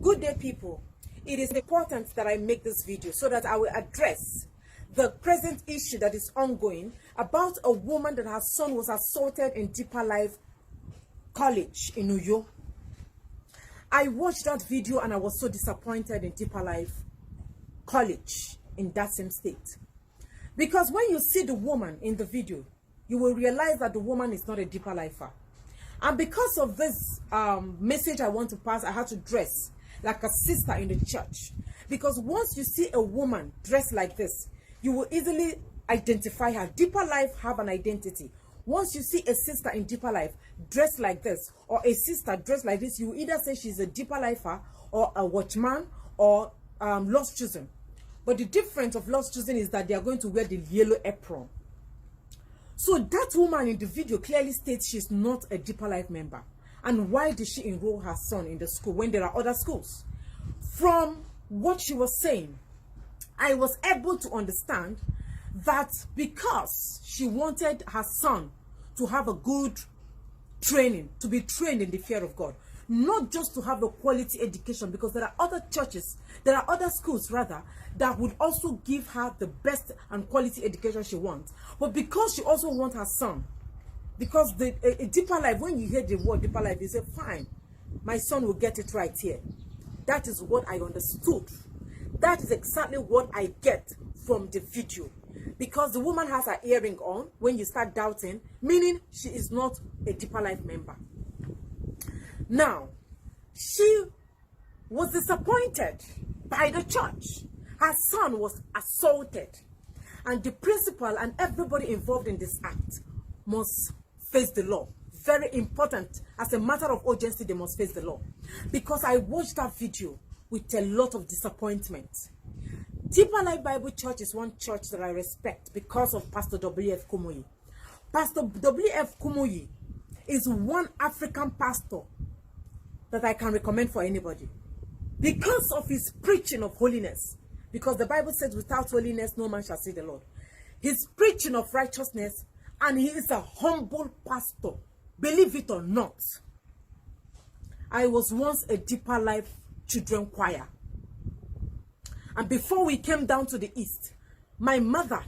Good day, people. It is important that I make this video so that I will address the present issue that is ongoing about a woman that her son was assaulted in Deeper Life College in Uyo. I watched that video and I was so disappointed in Deeper Life College in that same state. Because when you see the woman in the video, you will realize that the woman is not a Deeper Lifer. And because of this message I want to pass, I had to dress like a sister in the church. Because once you see a woman dressed like this, you will easily identify her. Deeper Life have an identity. Once you see a sister in Deeper Life dressed like this, or a sister dressed like this, you will either say she's a Deeper Lifer or a watchman or Lost Chosen. But the difference of Lost Chosen is that they are going to wear the yellow apron. So that woman in the video clearly states she's not a Deeper Life member. And why did she enroll her son in the school when there are other schools? From what she was saying, I was able to understand that because she wanted her son to have a good training, to be trained in the fear of God, not just to have a quality education, because there are other churches, there are other schools rather, that would also give her the best and quality education she wants. But because she also wants her son, because a Deeper Life, when you hear the word Deeper Life, you say, fine, my son will get it right here. That is what I understood. That is exactly what I get from the video. Because the woman has her earring on when you start doubting, meaning she is not a Deeper Life member. Now, she was disappointed by the church. Her son was assaulted. And the principal and everybody involved in this act must face the law. Very important. As a matter of urgency, they must face the law. Because I watched that video with a lot of disappointment. Deeper Life Bible Church is one church that I respect because of Pastor W.F. Kumuyi. Pastor W.F. Kumuyi is one African pastor that I can recommend for anybody. Because of his preaching of holiness. Because the Bible says without holiness no man shall see the Lord. His preaching of righteousness, and he is a humble pastor. Believe it or not. I was once a Deeper Life children choir. And before we came down to the east, my mother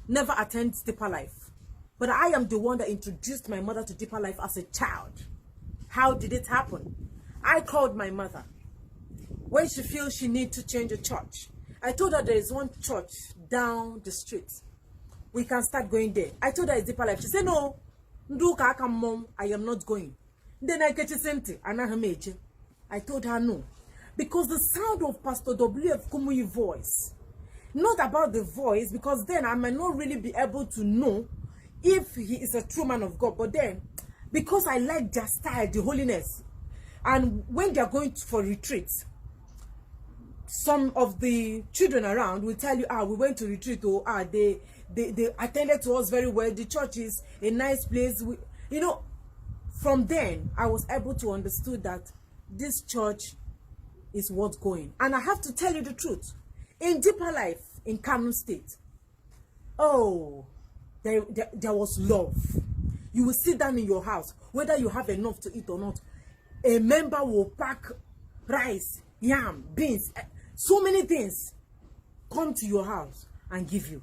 never attended Deeper Life. But I am the one that introduced my mother to Deeper Life as a child. How did it happen? I called my mother when she feels she needs to change a church. I told her there is one church down the street. We can start going there. I told her it's Deeper Life. She said, no, mom, I am not going. Then I get it. I told her no. Because the sound of Pastor W.F. Kumuyi voice, not about the voice, because then I might not really be able to know if he is a true man of God. But then, because I like their style, the holiness, and when they are going for retreats, some of the children around will tell you, we went to retreat, or they attended to us very well. The church is a nice place. From then, I was able to understand that this church is what's going. And I have to tell you the truth. In Deeper Life, in Kano State, there was love. You will sit down in your house, whether you have enough to eat or not. A member will pack rice, yam, beans, so many things, come to your house and give you.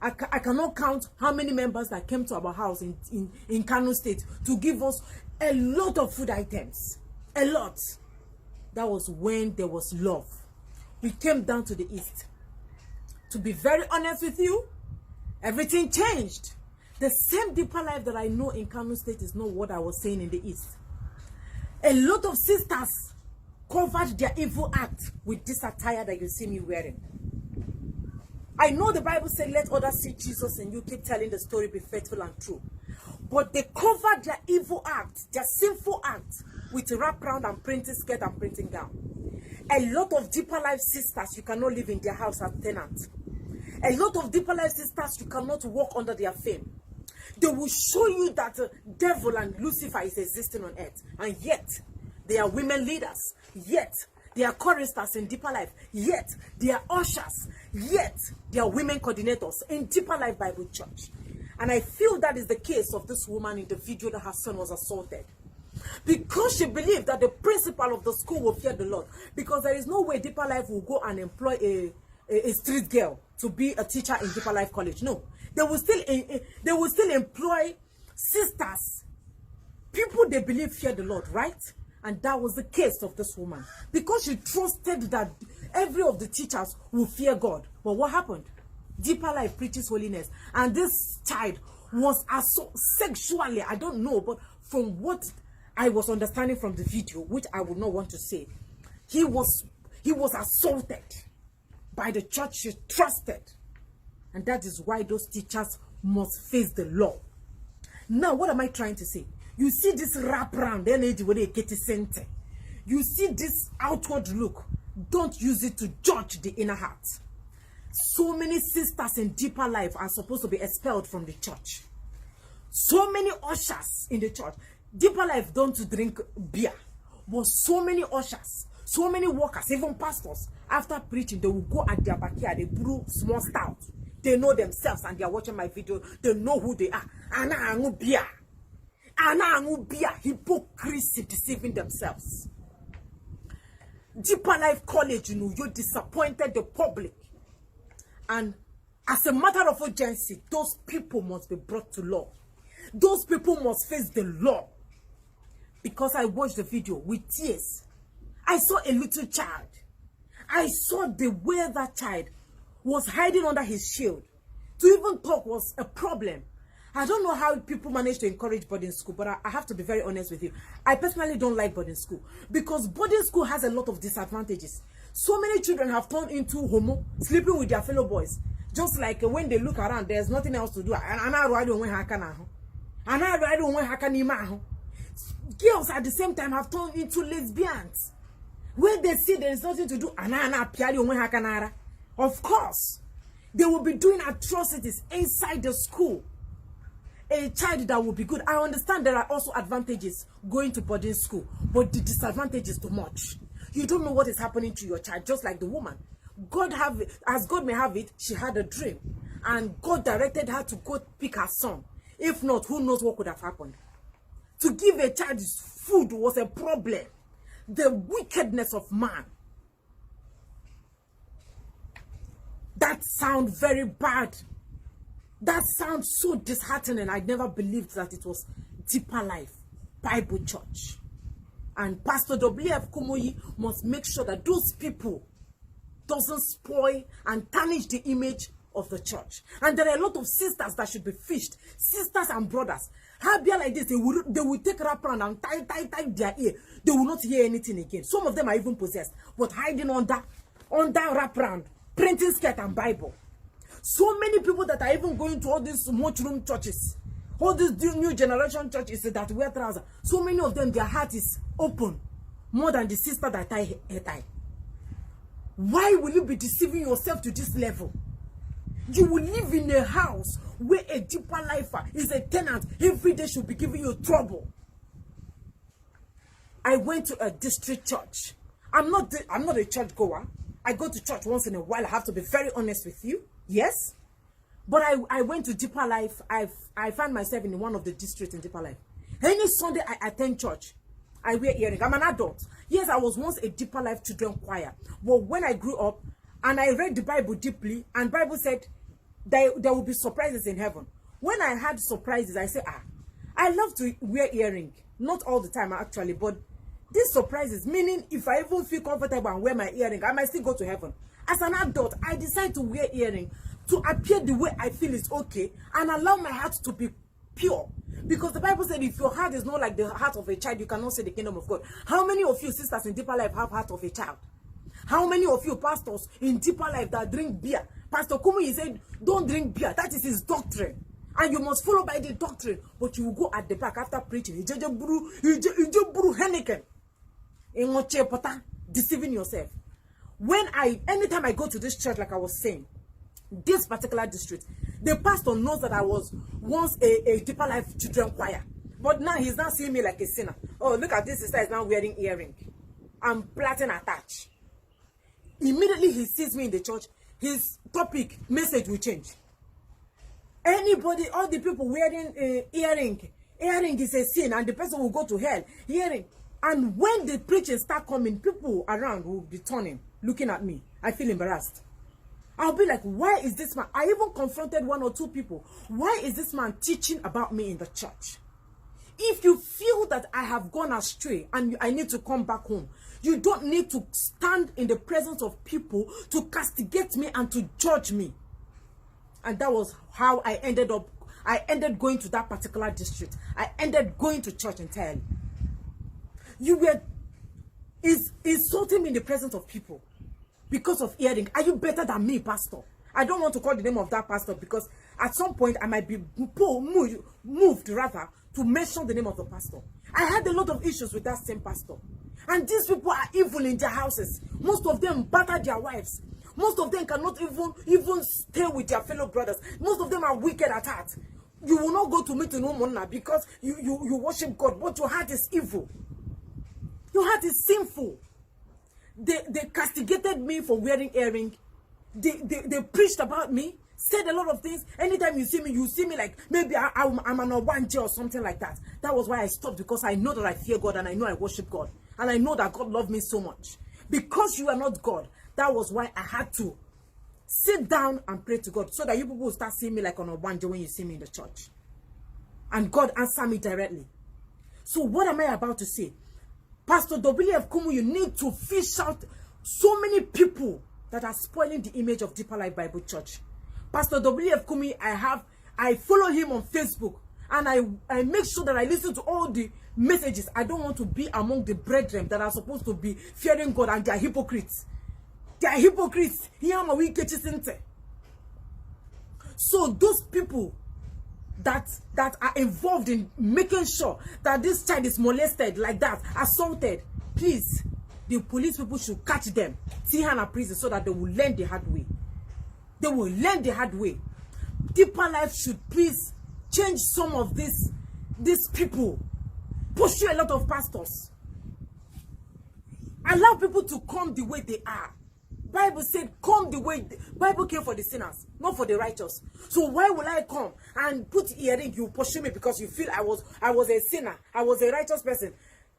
I cannot count how many members that came to our house in Kano State to give us a lot of food items. A lot. That was when there was love. We came down to the east. To be very honest with you, everything changed. The same Deeper Life that I know in Kano State is not what I was saying in the east. A lot of sisters covered their evil act with this attire that you see me wearing. I know the Bible said, let others see Jesus and you keep telling the story, be faithful and true. But they covered their evil act, their sinful act, with a wraparound and printing skirt and printing gown. A lot of Deeper Life sisters, you cannot live in their house as tenants. A lot of Deeper Life sisters, you cannot walk under their fame. They will show you that the devil and Lucifer is existing on earth. And yet, they are women leaders. Yet, they are choristers in Deeper Life. Yet, they are ushers. Yet, they are women coordinators in Deeper Life Bible Church. And I feel that is the case of this woman in the video that her son was assaulted. Because she believed that the principal of the school will fear the Lord. Because there is no way Deeper Life will go and employ a street girl to be a teacher in Deeper Life College. No. They will still employ sisters. People they believe fear the Lord, right? And that was the case of this woman. Because she trusted that every of the teachers will fear God. But what happened? Deeper Life preaches holiness. And this child was assaulted sexually. I don't know, but from what I was understanding from the video, which I would not want to say, he was assaulted by the church she trusted. And that is why those teachers must face the law. Now, what am I trying to say? You see this wrap around energy where they get center. You see this outward look. Don't use it to judge the inner heart. So many sisters in Deeper Life are supposed to be expelled from the church. So many ushers in the church. Deeper Life don't drink beer. But so many ushers, so many workers, even pastors, after preaching, they will go at their backyard, they brew small stout. They know themselves and they are watching my video. They know who they are. Ana beer. Hypocrisy, deceiving themselves. Deeper Life College, you disappointed the public. And as a matter of urgency, those people must be brought to law. Those people must face the law. Because I watched the video with tears. I saw a little child. I saw the way that child was hiding under his shield. To even talk was a problem. I don't know how people manage to encourage boarding school, but I have to be very honest with you. I personally don't like boarding school because boarding school has a lot of disadvantages. So many children have turned into homo, sleeping with their fellow boys. Just like when they look around, there's nothing else to do. Girls at the same time have turned into lesbians. When they see there is nothing to do, of course, they will be doing atrocities inside the school. A child that will be good. I understand there are also advantages going to boarding school, but the disadvantage is too much. You don't know what is happening to your child, just like the woman. As God may have it, she had a dream, and God directed her to go pick her son. If not, who knows what could have happened? To give a child food was a problem. The wickedness of man. That sounds very bad. That sounds so disheartening. I never believed that it was Deeper Life Bible Church. And Pastor W.F. Kumuyi must make sure that those people doesn't spoil and tarnish the image of the church. And there are a lot of sisters that should be fished. Sisters and brothers. How be like this? They will take rap around and tie their ear. They will not hear anything again. Some of them are even possessed, but hiding under wrap around, printing skirt and Bible. So many people that are even going to all these mushroom churches, all these new generation churches that wear trousers. So many of them, their heart is open more than the sister that tie her tie. Why will you be deceiving yourself to this level? You will live in a house where a Deeper Lifer is a tenant. Every day should be giving you trouble. I went to a district church. I'm not a church goer. I go to church once in a while. I have to be very honest with you. Yes. But I went to Deeper Life. I found myself in one of the districts in Deeper Life. Any Sunday I attend church, I wear earrings. I'm an adult. Yes, I was once a Deeper Life children choir. But when I grew up and I read the Bible deeply, and Bible said there will be surprises in heaven. When I had surprises, I said, I love to wear earrings. Not all the time actually, but these surprises, meaning if I even feel comfortable and wear my earring, I might still go to heaven. As an adult, I decide to wear earring to appear the way I feel is okay and allow my heart to be pure. Because the Bible said if your heart is not like the heart of a child, you cannot see the kingdom of God. How many of you sisters in Deeper Life have heart of a child? How many of you pastors in Deeper Life that drink beer? Pastor Kumuyi said, don't drink beer. That is his doctrine. And you must follow by the doctrine. But you will go at the back after preaching. Deceiving yourself. Anytime I go to this church, like I was saying, this particular district, the pastor knows that I was once a Deeper Life children choir. But now he's not seeing me like a sinner. Oh, look at this sister is now wearing earring. I'm plaiting attached. Immediately he sees me in the church, his topic, message will change. Anybody, all the people wearing earring, Hearing is a sin and the person will go to hell. Hearing. And when the preaching start coming, people around will be turning, looking at me. I feel embarrassed. I'll be like, why is this man? I even confronted 1 or 2 people. Why is this man teaching about me in the church? If you feel that I have gone astray and I need to come back home, you don't need to stand in the presence of people to castigate me and to judge me. And that was how I ended going to that particular district. I ended going to church entirely. You were insulting me in the presence of people because of hearing. Are you better than me, pastor? I don't want to call the name of that pastor because at some point I might be moved rather to mention the name of the pastor. I had a lot of issues with that same pastor. And these people are evil in their houses. Most of them batter their wives. Most of them cannot even stay with their fellow brothers. Most of them are wicked at heart. You will not go to meet no money because you worship God, but your heart is evil. Your heart is sinful. They castigated me for wearing earring. They preached about me, said a lot of things. Anytime you see me like maybe I'm an Obanje or something like that. That was why I stopped, because I know that I fear God and I know I worship God. And I know that God loved me so much. Because you are not God, that was why I had to sit down and pray to God, so that you people will start seeing me like an Obanje when you see me in the church. And God answered me directly. So what am I about to say? Pastor W.F. Kumuyi, you need to fish out so many people that are spoiling the image of Deeper Life Bible Church. Pastor W.F. Kumuyi, I follow him on Facebook, and I make sure that I listen to all the messages. I don't want to be among the brethren that are supposed to be fearing God, and they are hypocrites. They are hypocrites. So those people that are involved in making sure that this child is molested like that, assaulted, please, the police people should catch them, Tihana prison, so that they will learn the hard way. They will learn the hard way. Deeper Life should please change some of these people. Pursue a lot of pastors. Allow people to come the way they are. Bible said, come the way. Bible came for the sinners, not for the righteous. So why will I come and put earring? You pursue me because you feel I was a sinner. I was a righteous person.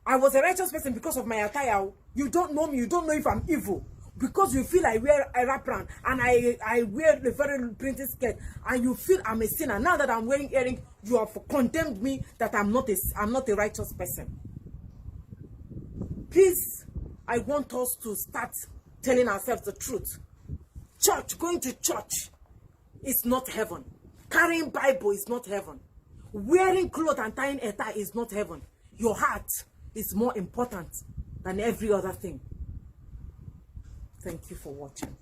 I was a righteous person because of my attire. You don't know me. You don't know if I'm evil. Because you feel I wear a wrapper and I wear a very printed skirt, and you feel I'm a sinner. Now that I'm wearing earring, you have condemned me that I'm not a righteous person. Please, I want us to start telling ourselves the truth. Church, going to church is not heaven. Carrying Bible is not heaven. Wearing clothes and tying a tie is not heaven. Your heart is more important than every other thing. Thank you for watching.